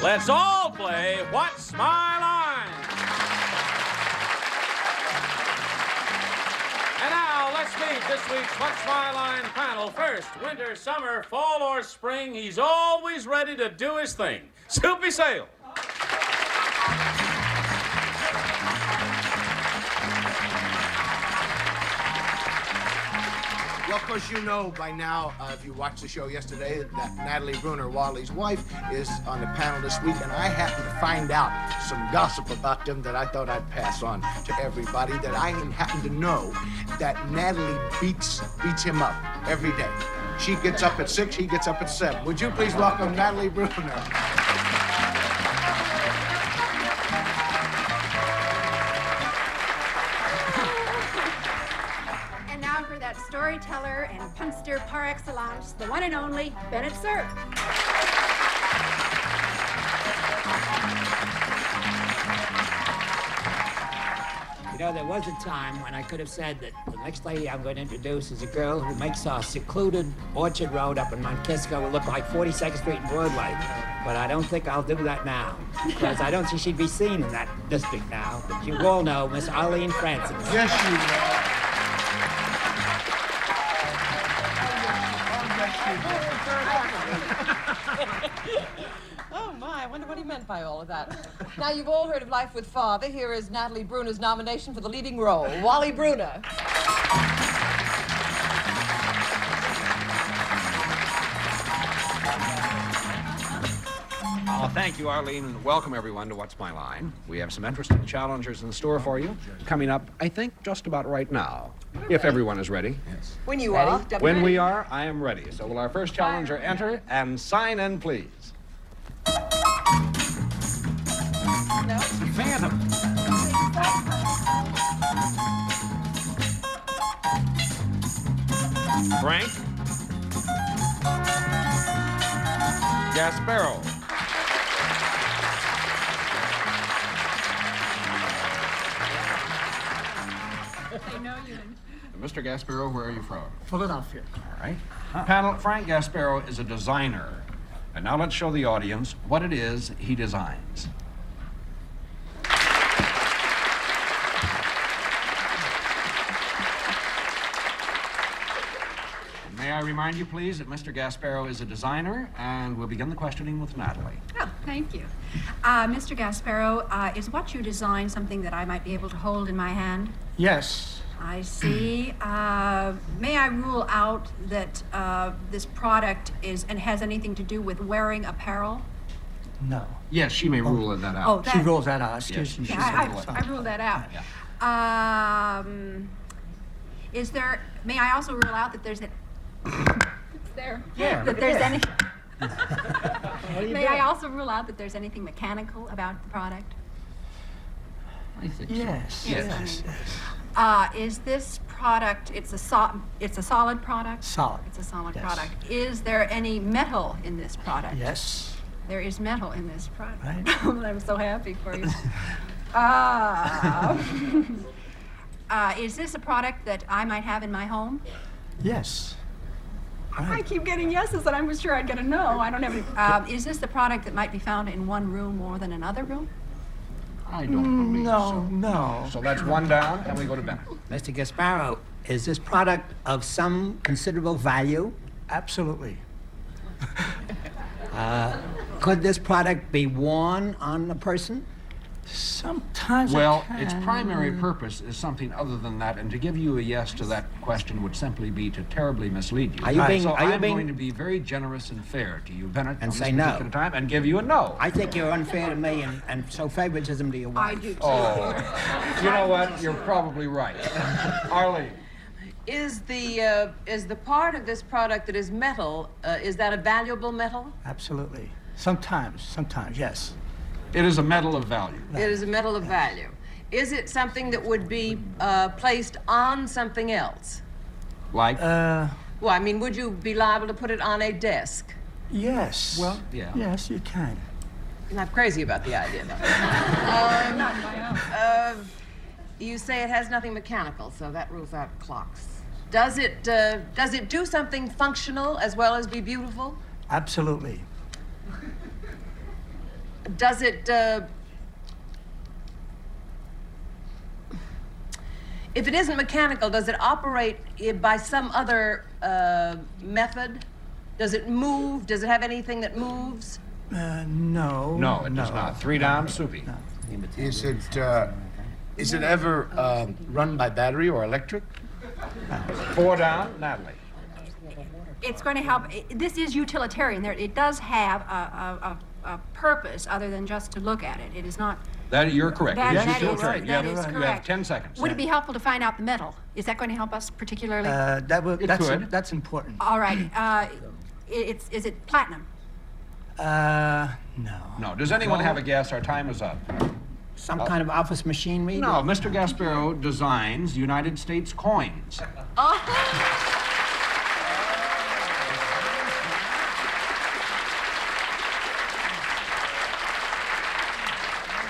Let's all play What's My Line? And now, let's meet this week's What's My Line panel. First, winter, summer, fall, or spring, he's always ready to do his thing. Soupy Sale. Well, of course, you know by now, if you watched the show yesterday, that Natalie Bruner, Wally's wife, is on the panel this week, and I happened to find out some gossip about them that I thought I'd pass on to everybody, that I happen to know that Natalie beats him up every day. She gets up at 6, he gets up at 7. Would you please welcome Natalie Bruner? Storyteller and punkster par excellence, the one and only Bennett Cerf. You know, there was a time when I could have said that the next lady I'm going to introduce is a girl who makes our secluded Orchard Road up in Mount Kisco look like 42nd Street and Broadway. But I don't think I'll do that now, because I don't think she'd be seen in that district now. But you all know Miss Arlene Francis. Yes, you will. Oh, my, I wonder what he meant by all of that. Now, you've all heard of Life with Father. Here is Natalie Bruner's nomination for the leading role, Wally Bruner. Oh, thank you, Arlene, and welcome everyone to What's My Line. We have some interesting challengers in store for you, coming up, I think, just about right now, if everyone is ready. Yes. When you are. When we are, I am ready. So will our first challenger enter and sign in, please? No? Phantom. Frank. Gasparo. They know you. Mr. Gasparo, where are you from? Philadelphia. All right. Panel, Frank Gasparo is a designer. And now let's show the audience what it is he designs. May I remind you, please, that Mr. Gasparo is a designer, and we'll begin the questioning with Natalie. Oh, thank you. Mr. Gasparo, is what you design something that I might be able to hold in my hand? Yes. I see. May I rule out that this product is and has anything to do with wearing apparel? No. Yes, she may rule that out. Oh, She rules that out. Excuse me. Yeah, I ruled that out. Is there? May I also rule out that there's it's there. Yeah, That there's yeah. any. May I also rule out that there's anything mechanical about the product? I think Yes. so. Yes. Is this product? It's a solid product. Solid. It's a solid Yes. product. Is there any metal in this product? Yes. There is metal in this product. Right. I'm so happy for you. Is this a product that I might have in my home? Yes. I keep getting yeses, and I was sure I'd get a no. I don't have any. Is this the product that might be found in one room more than another room? I don't believe so. No. So that's one down, and we go to Bennett. Mr. Gasparo, is this product of some considerable value? Absolutely. Could this product be worn on a person? Sometimes. Well, I its can. primary purpose is something other than that, and to give you a yes to that question would simply be to terribly mislead you. Are you being- so are you I'm being- going to be very generous and fair to you, Bennett, And on say this no. particular time, and give you a no. I think you're unfair to me and show favoritism to your wife. I do too. Oh, you know what? You're probably right. Arlene. Is the part of this product that is metal, is that a valuable metal? Absolutely. Sometimes, yes. It is a metal of value. It is a metal of value. Is it something that would be placed on something else? Like? Well, I mean, would you be liable to put it on a desk? Yes. Well, yeah. Yes, you can. I'm not crazy about the idea, though. You say it has nothing mechanical, so that rules out clocks. Does it do something functional as well as be beautiful? Absolutely. Does it, if it isn't mechanical, does it operate by some other method? Does it move? Does it have anything that moves? No. No, it does not. 3 down, Soupy. Is it ever run by battery or electric? 4 down, Natalie. It's going to help. This is utilitarian. It does have a purpose other than just to look at it. It is not. You're correct. That, It is that is, utilitarian. that You is have correct. 10 seconds. Would it be helpful to find out the metal? Is that going to help us particularly? That's important. All right. Is it platinum? No. No. Does anyone have a guess? Our time is up. Some kind of office machinery? No, Mr. Gasparo designs United States coins.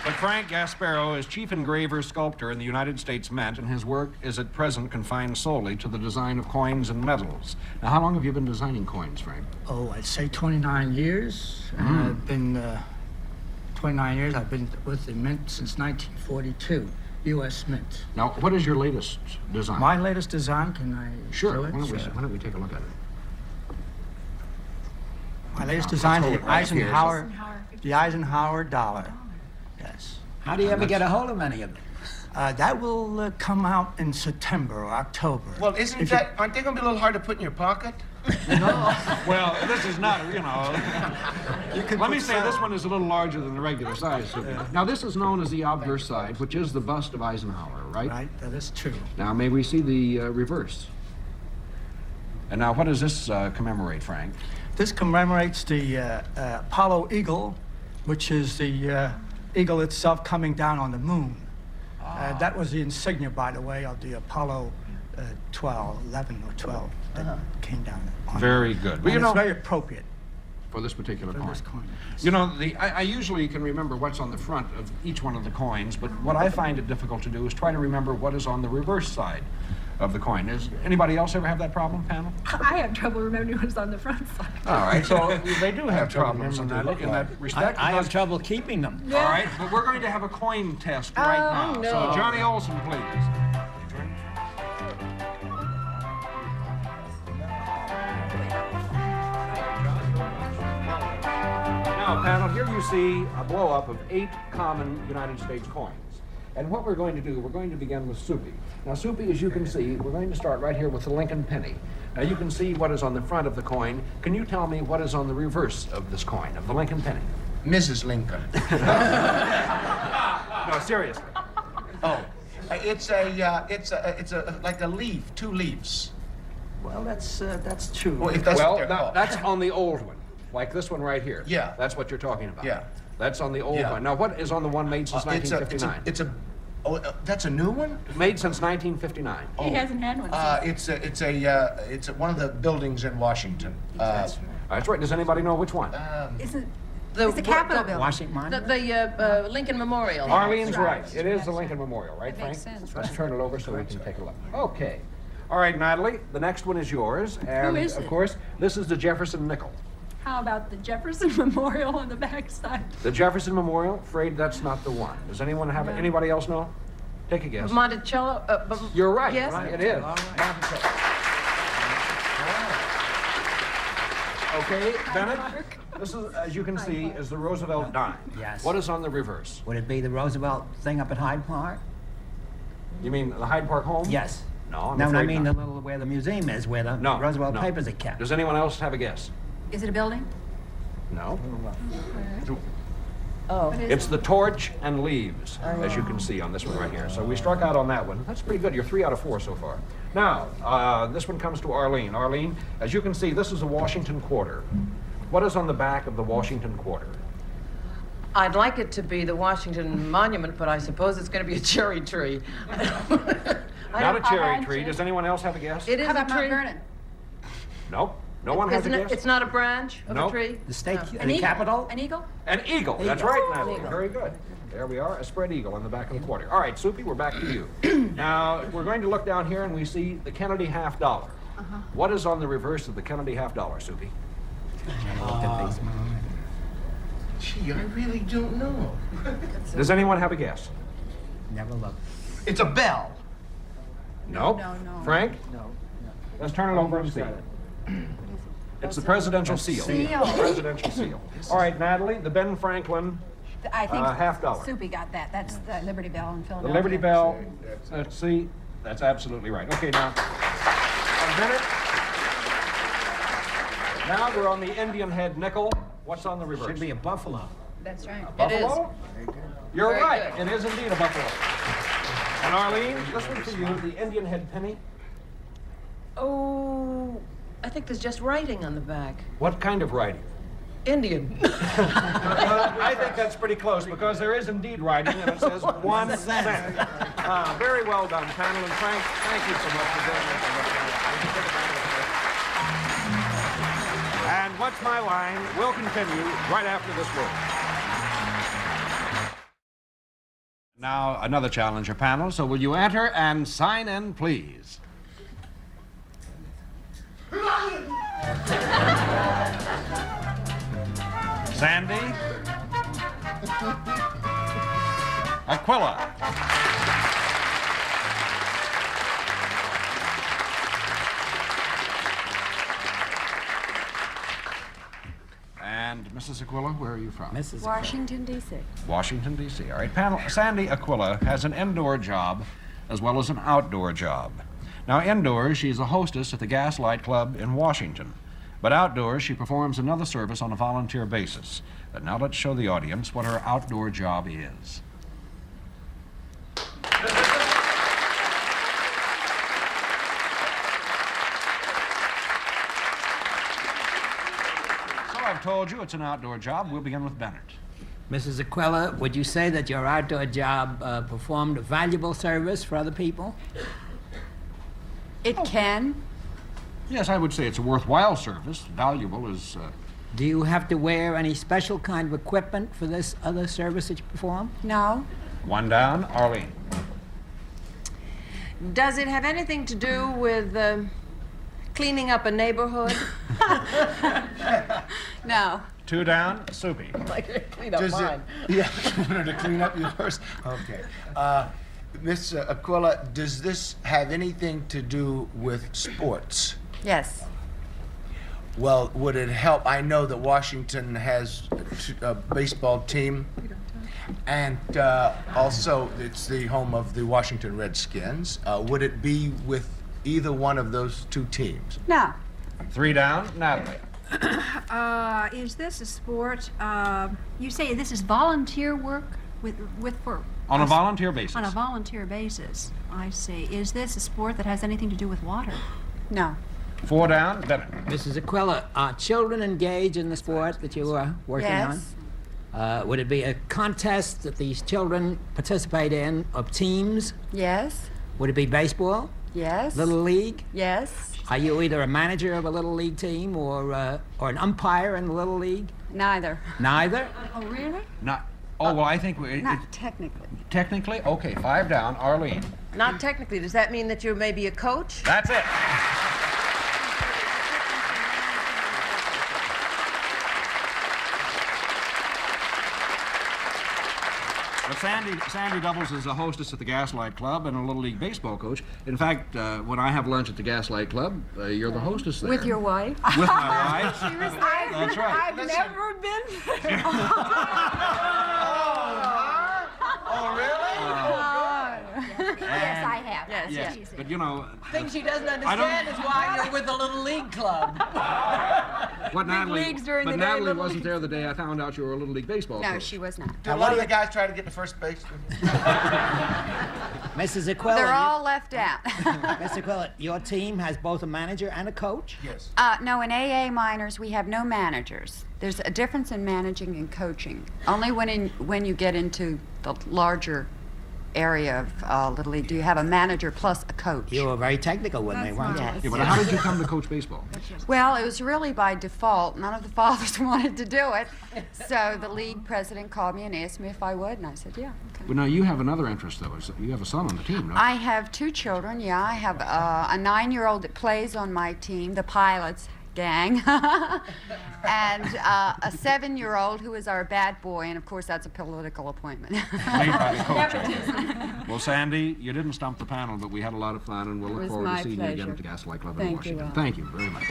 But Frank Gasparo is chief engraver sculptor in the United States Mint, and his work is at present confined solely to the design of coins and medals. Now, how long have you been designing coins, Frank? Oh, I'd say 29 years. I've been 29 years. I've been with the Mint since 1942, U.S. Mint. Now, what is your latest design? My latest design, can I Sure. show it? Why don't we take a look at it? My latest design is hold the it right here. Eisenhower dollar. Yes. How do you ever get a hold of any of them? That will come out in September or October. Well, If you- aren't they going to be a little hard to put in your pocket? Well, this is not, Let me say this one is a little larger than the regular size. Now, this is known as the obverse side, which is the bust of Eisenhower, right? Right, that is true. Now, may we see the reverse? And now, what does this commemorate, Frank? This commemorates the Apollo Eagle, which is the eagle itself coming down on the moon. That was the insignia, by the way, of the Apollo 11 or 12 that came down. Very good. Well, And it's very appropriate for this particular for coin. this coin. You know, I usually can remember what's on the front of each one of the coins, but what I find it difficult to do is try to remember what is on the reverse side of the coin. Does anybody else ever have that problem, panel? I have trouble remembering what's on the front side. All right, so they do have trouble problems in remembering that respect. I have because- trouble keeping them. All right, but we're going to have a coin test right now. no. So, Johnny Olson, please. Now, panel, here you see a blow-up of 8 common United States coins. And what we're going to do, we're going to begin with Soupy. Now, Soupy, as you can see, we're going to start right here with the Lincoln penny. Now, you can see what is on the front of the coin. Can you tell me what is on the reverse of this coin, of the Lincoln penny? Mrs. Lincoln. No, seriously. Oh, it's like a leaf, 2 leaves. Well, that's true. Well, if that's what Well, they're now, called. that's on the old one, like this one right here. Yeah. That's what you're talking about. Yeah. That's on the old Yeah. one. Now, what is on the one made since It's 1959? that's a new one? Made since 1959. He hasn't had one since. It's one of the buildings in Washington. That's right. Does anybody know which one? It's the Capitol building. Washington? The Lincoln Memorial. Arlene's right. It is the Lincoln Memorial, right, That Frank? makes sense, Let's right. turn it over so we can take a look. Okay. All right, Natalie, the next one is yours. And, is of it? course, this is the Jefferson nickel. How about the Jefferson Memorial on the back side? The Jefferson Memorial, afraid that's not the one. Does anyone have, anybody else know? Take a guess. Monticello. You're right. Yes. Right, it is. Monticello. Okay, Bennett, this is, as you can see, is the Roosevelt dime. Yes. What is on the reverse? Would it be the Roosevelt thing up at Hyde Park? You mean the Hyde Park home? Yes. No, I'm No, I afraid mean not. the little where the museum is, where the No, Roosevelt no. papers are kept. Does anyone else have a guess? Is it a building? No. Oh. What is It's it? the torch and leaves, as you can see on this one right here. So we struck out on that one. That's pretty good. You're 3 out of 4 so far. Now, this one comes to Arlene. Arlene, as you can see, this is a Washington quarter. What is on the back of the Washington quarter? I'd like it to be the Washington Monument, but I suppose it's going to be a cherry tree. Not a cherry had tree. to. Does anyone else have a guess? It is How a about Mount tree. Vernon? Nope. No one has a Isn't guess? it, it's not a branch of Nope. a tree? The state, An the eagle? capital? An eagle? An eagle. That's Eagle. right, Natalie. Eagle. Very good. There we are, a spread eagle on the back of the quarter. All right, Soupy, we're back to you. Now, we're going to look down here and we see the Kennedy half dollar. What is on the reverse of the Kennedy half dollar, Soupy? Gee, I really don't know. Does anyone have a guess? Never looked. It's a bell. Nope. No. Frank? No. Let's turn it over and see. It's the presidential seal. Seal. Presidential seal. All right, Natalie, the Ben Franklin I think half dollar. Soupy got that. That's the Liberty Bell in The Philadelphia. Liberty Bell. Let's see. That's absolutely right. Okay, now, Bennett. Now we're on the Indian head nickel. What's on the reverse? Should be a buffalo. That's right. It is. Buffalo? You're Very right. good. It is indeed a buffalo. And Arlene, this one for you, the Indian head penny. Oh, I think there's just writing on the back. What kind of writing? Indian. I think that's pretty close because there is indeed writing and it says 1 cent. Very well done, panel. And Frank, thank you so much for doing this. And What's My Line will continue right after this word. Now, another challenger panel, so will you enter and sign in, please? Sandy? Aquila? And Mrs. Aquila, where are you from? Mrs. Washington, D.C. Washington, D.C. All right, panel. Sandy Aquila has an indoor job as well as an outdoor job. Now, indoors, she's a hostess at the Gaslight Club in Washington. But outdoors, she performs another service on a volunteer basis. But now let's show the audience what her outdoor job is. So I've told you it's an outdoor job. We'll begin with Bennett. Mrs. Aquila, would you say that your outdoor job performed a valuable service for other people? It can. Yes, I would say it's a worthwhile service. Valuable is... Do you have to wear any special kind of equipment for this other service that you perform? No. One down. Arlene. Does it have anything to do with cleaning up a neighborhood? No. Two down. Soupy. Like clean up Does mine. it? Yeah, you wanted to clean up yours? Okay. Miss Aquila, does this have anything to do with sports? Yes. Well, would it help? I know that Washington has a baseball team, and also it's the home of the Washington Redskins. Would it be with either one of those two teams? No. Three down. Natalie. Is this a sport? You say this is volunteer work for On a volunteer basis. on a volunteer basis. I see. Is this a sport that has anything to do with water? No. Four down. Bennett. Mrs. Aquila, are children engaged in the sport that you are working Yes. on? Would it be a contest that these children participate in of teams? Yes. Would it be baseball? Yes. Little league? Yes. Are you either a manager of a little league team or an umpire in the little league? Neither. Neither? Oh, really? Not. Oh well, I think we. Not technically. Technically, okay. Five down. Arlene. Not technically. Does that mean that you're maybe a coach? That's it. Well, Sandy doubles as a hostess at the Gaslight Club and a Little League baseball coach. In fact, when I have lunch at the Gaslight Club, you're the hostess there. With your wife? With my wife. She was there. That's right. I've never been there. Oh, really? Yes, I have. Yes, Yes, She's but you know, Thing she doesn't don't- understand is why you're with the Little League Club. what Natalie, leagues during but the day, Natalie little wasn't leagues. there the day I found out you were a Little League baseball No, coach. she was not. Do a lot of the guys try to get to first base? Mrs. Aquila, They're all left out. Mrs. Aquila, your team has both a manager and a coach? Yes. No, in AA minors, we have no managers. There's a difference in managing and coaching. Only when you get into the larger area of Little League. Do you have a manager plus a coach? You were very technical with me, weren't you? Yes. Yeah, but how did you come to coach baseball? Well, it was really by default. None of the fathers wanted to do it. So the league president called me and asked me if I would, and I said, yeah. Okay. Well, now you have another interest, though. You have a son on the team, right? I have 2 children, yeah. I have a 9-year-old that plays on my team, the Pilots gang, and a 7-year-old who is our bad boy, and of course that's a political appointment. Made by the coach. Well, Sandy, you didn't stump the panel, but we had a lot of fun, and we'll look was forward to my seeing you again pleasure. at the Gaslight Club in Thank you, Washington. Rob. Thank you very much.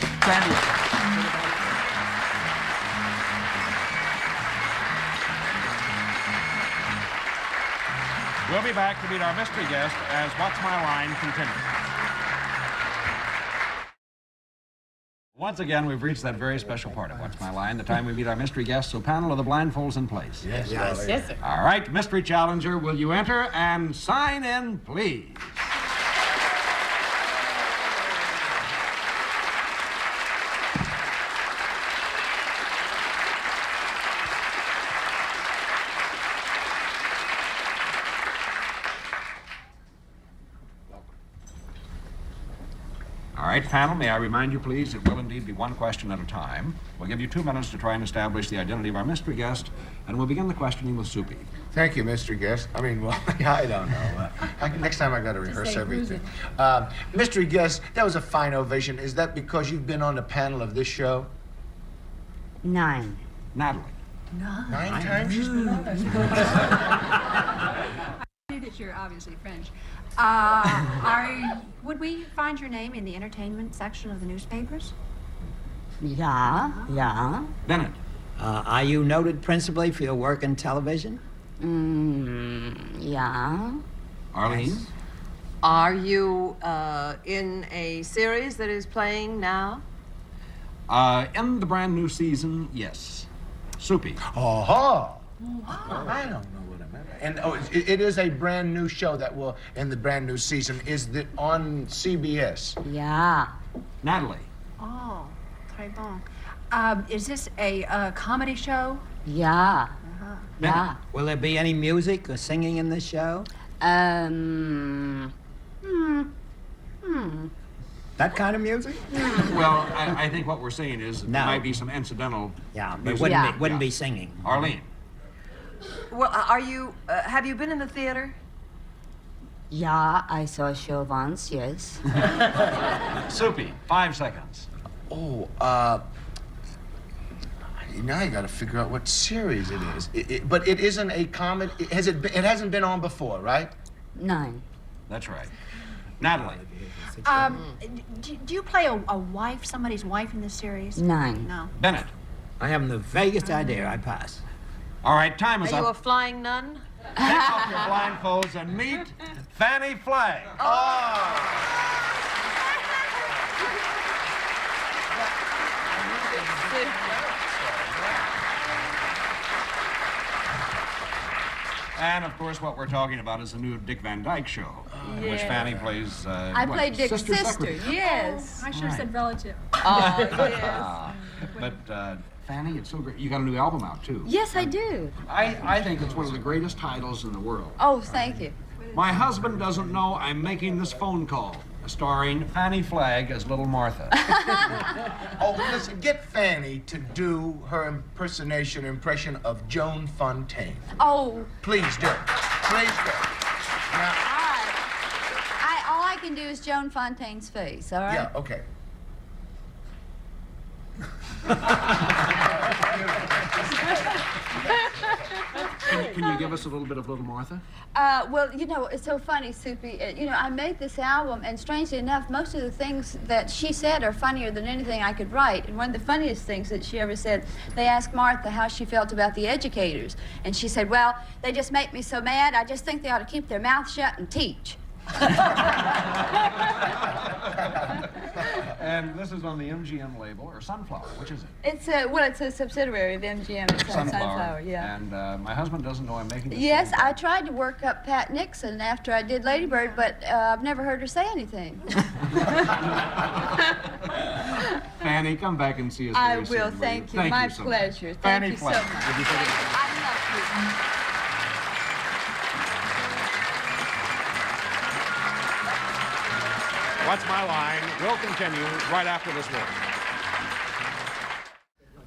We'll be back to meet our mystery guest as What's My Line continues. Once again, we've reached that very special part of What's My Line, the time we meet our mystery guest, so panel of the blindfolds in place. Yes, Yes, sir. All right, mystery challenger, will you enter and sign in, please? All right, panel, may I remind you, please, it will indeed be one question at a time. We'll give you 2 minutes to try and establish the identity of our mystery guest, and we'll begin the questioning with Soupy. Thank you, Mr. Guest. I mean, well, I don't know. Next time I got to rehearse everything. Mystery Guest, that was a fine ovation. Is that because you've been on the panel of this show? 9. Natalie. 9 times she's been on that? I knew that you're obviously French. Would we find your name in the entertainment section of the newspapers? Yeah, yeah. Bennett. Are you noted principally for your work in television? Yeah. Arlene. Are you in a series that is playing now? In the brand new season, yes. Soupy. Oh, I don't know what I meant. And it is a brand new show that will, in the brand new season, is it on CBS? Yeah. Natalie. Oh, très bon. Is this a comedy show? Yeah. Bennett. Will there be any music or singing in this show? That kind of music? Well, I think what we're saying is No. there might be some incidental. Yeah, music. but Yeah. wouldn't be singing. Arlene. Well, are you? Have you been in the theater? Yeah, I saw a show once, yes. Soupy, 5 seconds. Oh, now you got to figure out what series it is. But it isn't a comedy. It hasn't been on before, right? 9. That's right. Natalie. Do you play a wife, somebody's wife in this series? 9. No. Bennett. I haven't the vaguest idea. I pass. All right, time is Are you a up. flying nun? Take off your blindfolds and meet Fanny Flagg. And of course, what we're talking about is the new Dick Van Dyke Show, in which Fanny plays. I played Dick's sister. secretary. Yes. I should have said relative. But Fanny, it's so great. You got a new album out too. Yes, I do. I think it's one of the greatest titles in the world. Oh, thank you. My husband doesn't know I'm making this phone call, starring Fanny Flagg as Little Martha. Oh, listen, get Fanny to do her impression of Joan Fontaine. Oh, Please do. Please do. Now, all I can do is Joan Fontaine's face, all right? yeah, okay. Can you give us a little bit of Little Martha? Well, you know, it's so funny, Soupy. You know, I made this album, and strangely enough, most of the things that she said are funnier than anything I could write. And one of the funniest things that she ever said, they asked Martha how she felt about the educators. And she said, well, they just make me so mad, I just think they ought to keep their mouth shut and teach. And this is on the MGM label, or Sunflower, which is it? It's a subsidiary of MGM. It's called Sunflower, yeah. And my husband doesn't know I'm making this Yes, phone call. I tried to work up Pat Nixon after I did Lady Bird, but I've never heard her say anything. Fanny, come back and see us I very soon, will, will thank you. Thank My you so much. pleasure. Fanny Thank you so Flagg. much. Would you take it? I love you. What's My Line will continue right after this word.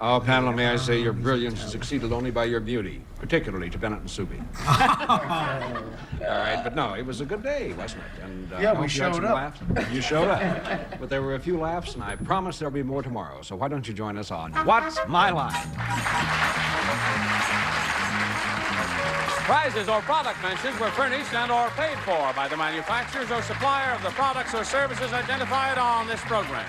Oh, panel, may I say your brilliance is exceeded only by your beauty, particularly to Bennett and Soupy. All right, but no, it was a good day, wasn't it? And Yeah, I we hope you had showed some up. laughs. You showed up. But there were a few laughs, and I promise there'll be more tomorrow. So why don't you join us on What's My Line? Prizes or product mentions were furnished and or paid for by the manufacturers or supplier of the products or services identified on this program.